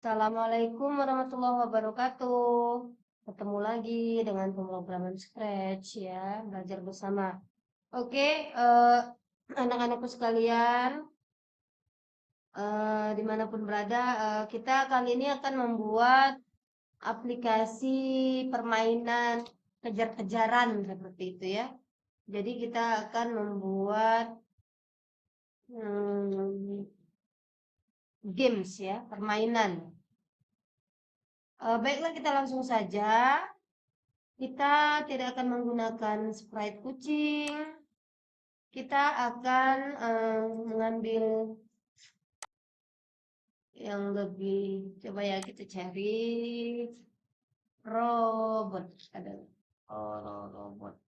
Assalamualaikum warahmatullahi wabarakatuh. Ketemu lagi dengan pemrograman Scratch ya, belajar bersama. Oke, anak-anakku sekalian, dimanapun berada, kita kali ini akan membuat aplikasi permainan kejar-kejaran seperti itu ya. Jadi kita akan membuat games ya, permainan. Baiklah kita langsung saja. Kita tidak akan menggunakan sprite kucing. Kita akan mengambil yang lebih, coba ya kita cari robot. Ada robot.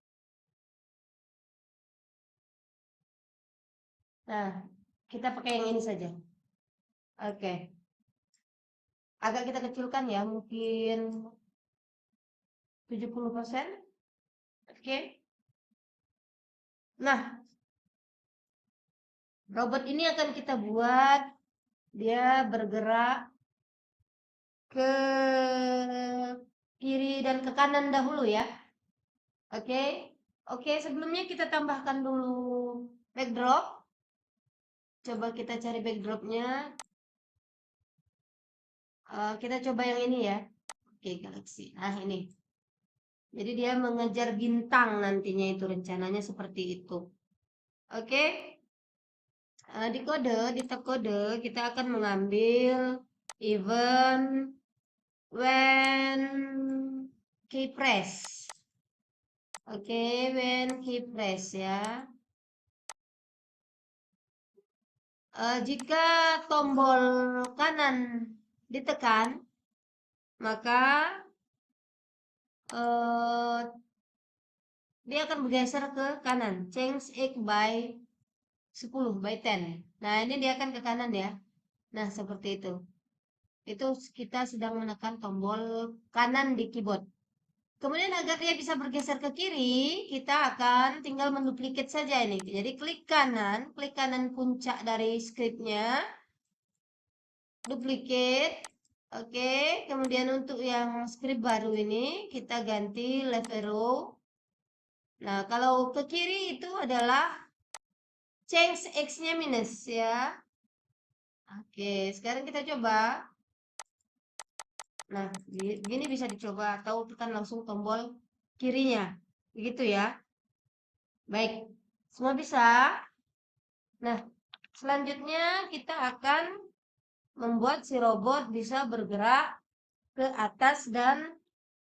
Nah, kita pakai yang ini saja. Oke. Agak kita kecilkan ya, mungkin 70%. Oke. Nah, robot ini akan kita buat dia bergerak ke kiri dan ke kanan dahulu ya. Oke. Oke, sebelumnya kita tambahkan dulu backdrop. Coba kita cari backdropnya. Kita coba yang ini ya. Oke, Galaxy. Nah, ini. Jadi dia mengejar bintang nantinya itu rencananya seperti itu. Oke. Di tab kode kita akan mengambil event when key press. Oke, when key press ya. Jika tombol kanan ditekan, maka dia akan bergeser ke kanan. Change X by 10 by 10. Nah, ini dia akan ke kanan ya. Nah, seperti itu. Itu kita sedang menekan tombol kanan di keyboard. Kemudian agar dia bisa bergeser ke kiri, kita akan tinggal menduplikat saja ini. Jadi klik kanan puncak dari scriptnya, duplicate. Oke, kemudian untuk yang script baru ini kita ganti left arrow. Nah, kalau ke kiri itu adalah change X-nya minus ya. Oke, sekarang kita coba. Nah, gini bisa dicoba atau tekan langsung tombol kirinya. Begitu ya. Baik, semua bisa. Nah, selanjutnya kita akan membuat si robot bisa bergerak ke atas dan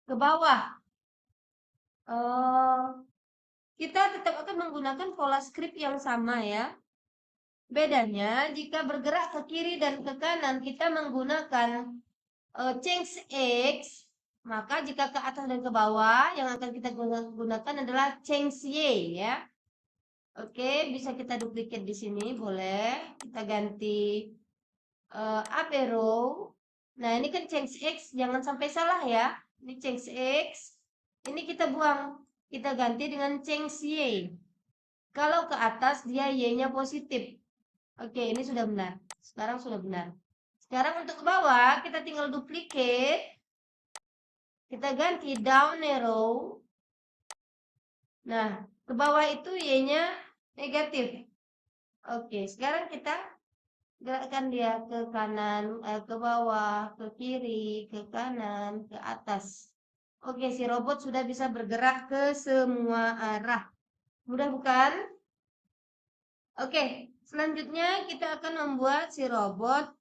ke bawah. Kita tetap akan menggunakan pola script yang sama ya. Bedanya jika bergerak ke kiri dan ke kanan kita menggunakan change X, maka jika ke atas dan ke bawah yang akan kita gunakan adalah change Y ya. Oke, bisa kita duplicate di sini boleh. Kita ganti up arrow. Nah, ini kan change X, jangan sampai salah ya. Ini change X. Ini kita buang. Kita ganti dengan change Y. Kalau ke atas dia Y-nya positif. Oke, ini sudah benar. Sekarang sudah benar. Sekarang untuk ke bawah kita tinggal duplicate. Kita ganti down arrow. Nah, ke bawah itu Y-nya negatif. Oke, sekarang kita gerakkan dia ke kanan, ke bawah, ke kiri, ke kanan, ke atas. Oke, si robot sudah bisa bergerak ke semua arah. Mudah bukan? Oke, selanjutnya kita akan membuat si robot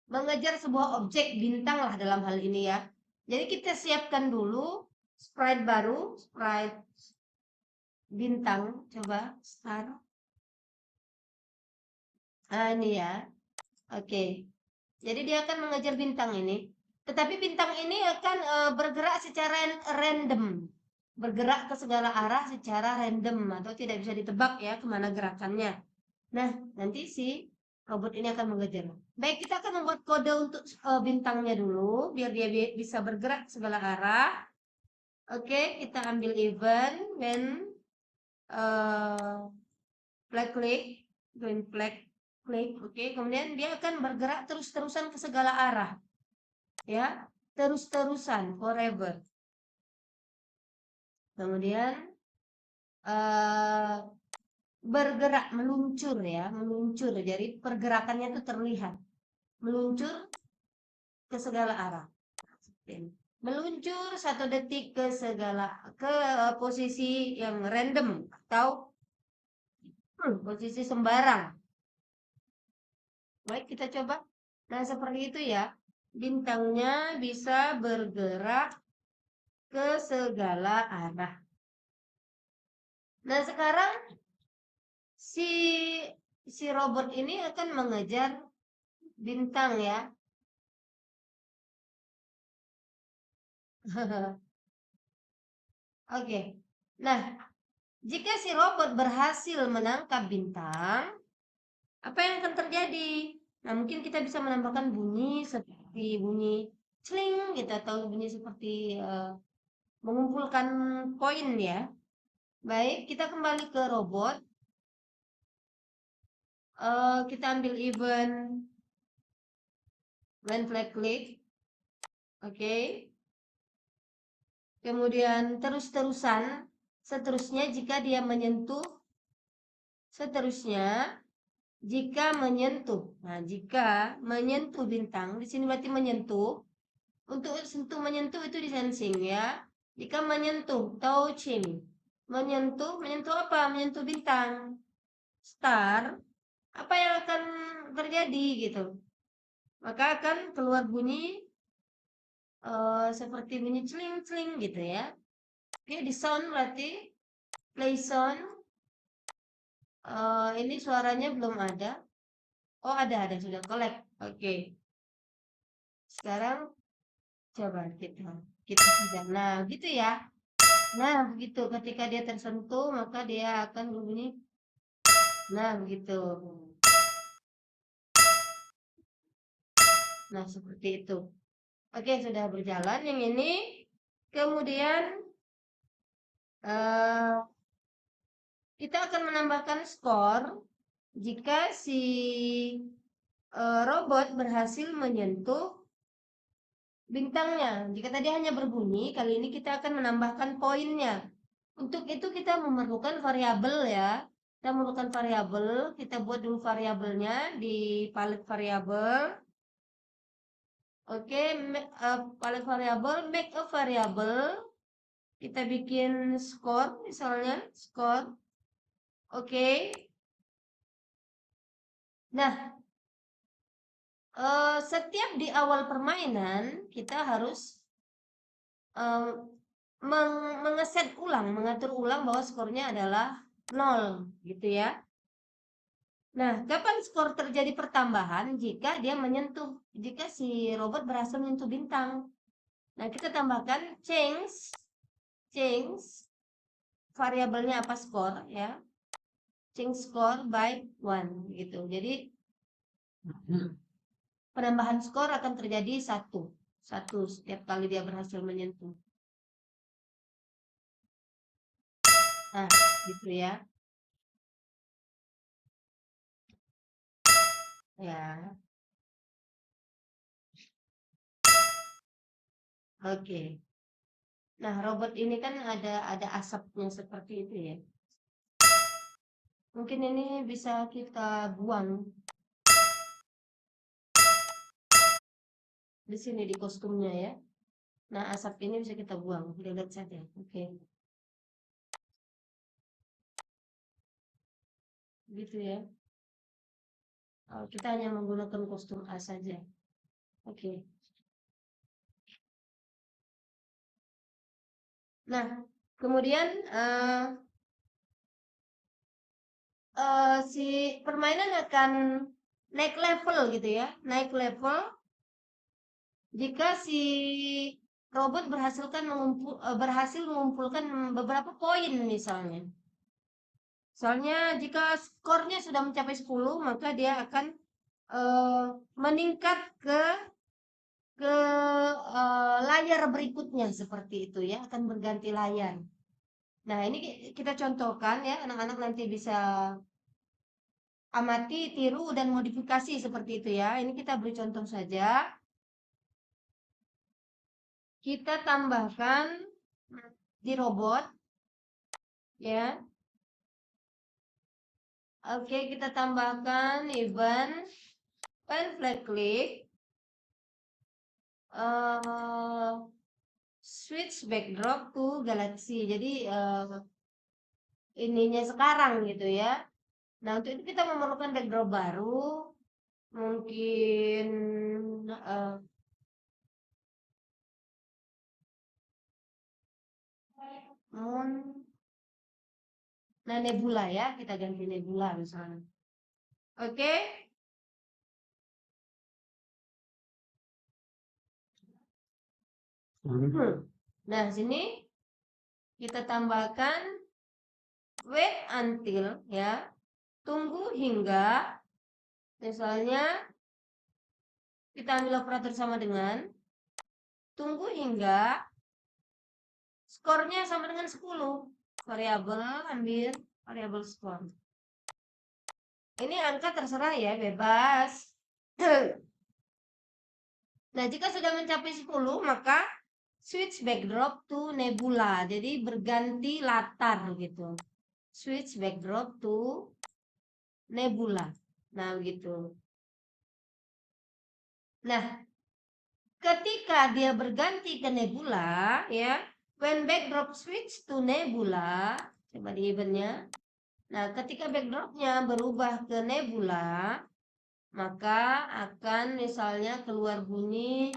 mengejar sebuah objek bintang lah dalam hal ini ya. Jadi kita siapkan dulu sprite baru, sprite bintang. Coba start. Nah, ini ya. Oke. Jadi dia akan mengejar bintang ini. Tetapi bintang ini akan bergerak secara random. Bergerak ke segala arah secara random atau tidak bisa ditebak ya kemana gerakannya. Nah, nanti si robot ini akan mengejar. Baik, kita akan membuat kode untuk bintangnya dulu biar dia bisa bergerak ke segala arah. Oke, kita ambil event when flag click, green flag click, oke. Kemudian dia akan bergerak terus-terusan ke segala arah, ya, terus-terusan, forever. Kemudian bergerak, meluncur ya, meluncur. Jadi pergerakannya itu terlihat, meluncur ke segala arah. Meluncur 1 detik ke posisi yang random atau posisi sembarang. Baik, kita coba. Nah, seperti itu ya. Bintangnya bisa bergerak ke segala arah. Nah, sekarang si robot ini akan mengejar bintang ya. Oke. Nah, jika si robot berhasil menangkap bintang, apa yang akan terjadi? Nah, mungkin kita bisa menambahkan bunyi seperti bunyi celing gitu, atau bunyi seperti mengumpulkan poin ya. Baik, kita kembali ke robot. Kita ambil event when flag click. Oke. Kemudian seterusnya jika dia menyentuh, jika menyentuh. Nah, jika menyentuh bintang, di sini berarti menyentuh. Untuk menyentuh itu di sensing ya. Jika menyentuh, touching. Menyentuh apa? Menyentuh bintang, star. Apa yang akan terjadi gitu? Maka akan keluar bunyi seperti bunyi celing-celing gitu ya. Oke, di sound berarti play sound. Ini suaranya belum ada. Oh, ada sudah collect. Oke. Sekarang coba kita sudah. Nah, gitu ya. Nah, begitu. Ketika dia tersentuh, maka dia akan berbunyi. Nah, begitu. Nah, seperti itu. Oke, sudah berjalan yang ini. Kemudian kita akan menambahkan skor jika si robot berhasil menyentuh bintangnya. Jika tadi hanya berbunyi, kali ini kita akan menambahkan poinnya. Untuk itu kita memerlukan variabel ya. Kita memerlukan variabel, kita buat dulu variabelnya di palet variabel. Oke, palet variabel, make a variable. Kita bikin skor misalnya, skor. Oke. Nah, setiap di awal permainan kita harus mengatur ulang bahwa skornya adalah 0 gitu ya. Nah, kapan skor terjadi pertambahan? Jika dia jika si robot berhasil menyentuh bintang. Nah, kita tambahkan change variabelnya apa, skor ya. Change score by 1 gitu. Jadi penambahan skor akan terjadi 1 setiap kali dia berhasil menyentuh. Nah, gitu ya. Ya. Oke. Nah, robot ini kan ada asapnya seperti itu ya. Mungkin ini bisa kita buang. Di sini di kostumnya ya. Nah, asap ini bisa kita buang. Delete saja. Oke. Gitu ya. Kita hanya menggunakan kostum A saja. Oke. Nah, kemudian si permainan akan naik level gitu ya. Naik level jika si robot berhasil mengumpulkan beberapa poin misalnya. Soalnya jika skornya sudah mencapai 10, maka dia akan meningkat ke layar berikutnya seperti itu ya, akan berganti layar. Nah, ini kita contohkan ya, anak-anak nanti bisa amati, tiru, dan modifikasi seperti itu ya. Ini kita beri contoh saja. Kita tambahkan di robot ya. Oke, kita tambahkan event when flag click switch backdrop to galaxy. Jadi ininya sekarang gitu ya. Nah, untuk itu kita memerlukan backdrop baru, mungkin moon. Nah, nebula ya, kita ganti nebula misalnya. Oke. Nah, sini kita tambahkan wait until ya. Tunggu hingga misalnya kita ambil operator sama dengan tunggu hingga skornya sama dengan 10. Variabel, ambil variabel skor. Ini angka terserah ya, bebas. Nah, jika sudah mencapai 10, maka switch backdrop to nebula. Jadi berganti latar gitu. Switch backdrop to nebula. Nah, gitu. Nah, ketika dia berganti ke nebula, ya, when backdrop switch to nebula, coba di eventnya. Nah, ketika backdropnya berubah ke nebula, maka akan misalnya keluar bunyi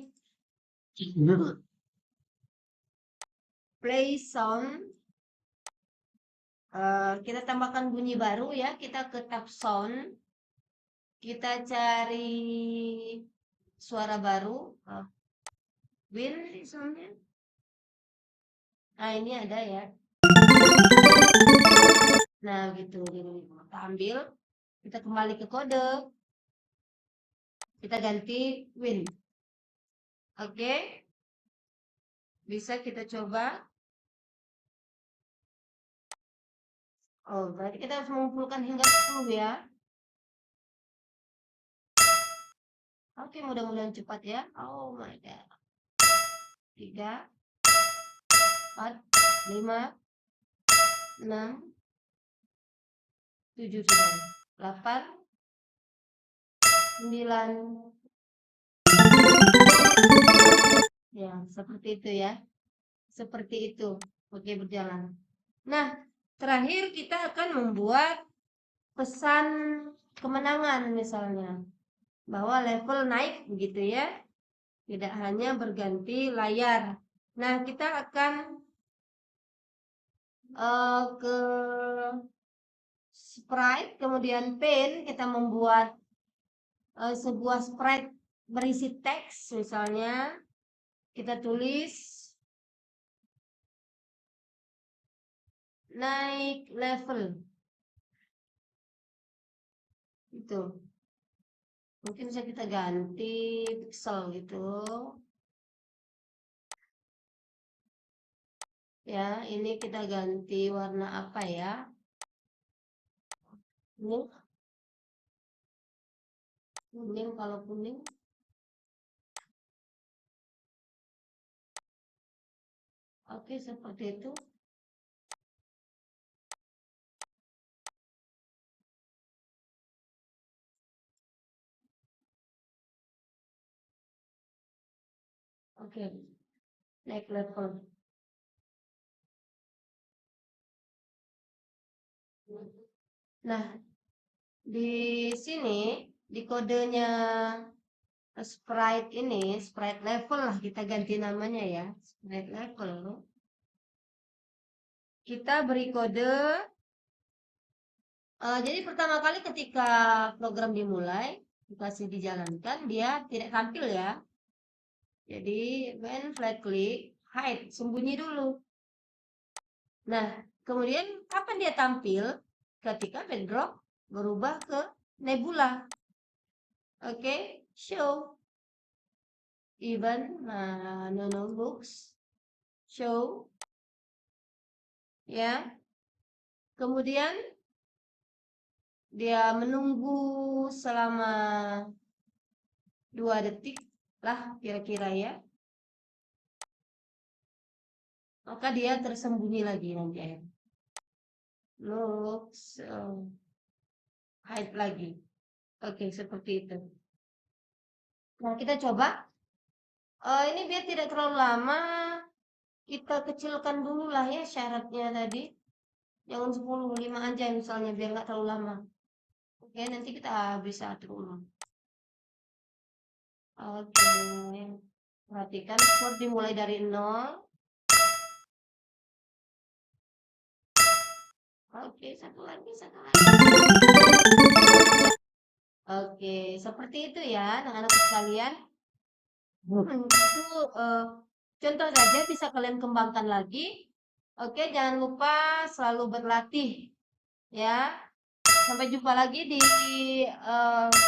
play sound. Kita tambahkan bunyi baru ya, kita ke tab sound, kita cari suara baru, win soundnya. Nah, ini ada ya. Nah, gitu. Kita ambil, kita kembali ke kode, kita ganti win. Oke, bisa kita coba. Oh, berarti kita harus mengumpulkan hingga 10 ya. Oke, mudah-mudahan cepat ya. Oh my god. 3, 4, 5, 6, 7 sudah. 8, 9. Ya, seperti itu ya. Seperti itu. Oke, berjalan. Nah, terakhir kita akan membuat pesan kemenangan misalnya. Bahwa level naik begitu ya. Tidak hanya berganti layar. Nah, kita akan ke sprite, kemudian pen, kita membuat sebuah sprite berisi teks, misalnya kita tulis naik level, itu mungkin bisa kita ganti pixel gitu ya. Ini kita ganti warna apa ya, kuning, kuning, kalau kuning. Oke, seperti itu. Oke, naik level. Nah, di sini di kodenya sprite ini, sprite level lah kita ganti namanya ya, sprite level. Kita beri kode. Jadi pertama kali ketika program dimulai, dikasih dijalankan, dia tidak tampil ya. Jadi when flag click, hide, sembunyi dulu. Nah, kemudian kapan dia tampil? Ketika backdrop berubah ke nebula. Oke, show event, no books, show ya. Kemudian dia menunggu selama 2 detik lah kira-kira ya. Maka dia tersembunyi lagi nanti air. Looks hide lagi. Oke, seperti itu. Nah, kita coba. Ini biar tidak terlalu lama, kita kecilkan dulu lah ya syaratnya tadi. Jangan 10, 5 aja misalnya biar nggak terlalu lama. Oke, nanti kita bisa atur ulang. Oke, perhatikan Word dimulai dari 0. Oke, satu lagi. Oke, seperti itu ya anak-anak sekalian. Itu contoh saja bisa kalian kembangkan lagi. Oke, jangan lupa selalu berlatih ya. Sampai jumpa lagi di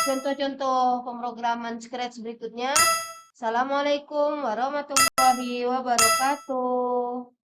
contoh-contoh pemrograman Scratch berikutnya. Assalamualaikum warahmatullahi wabarakatuh.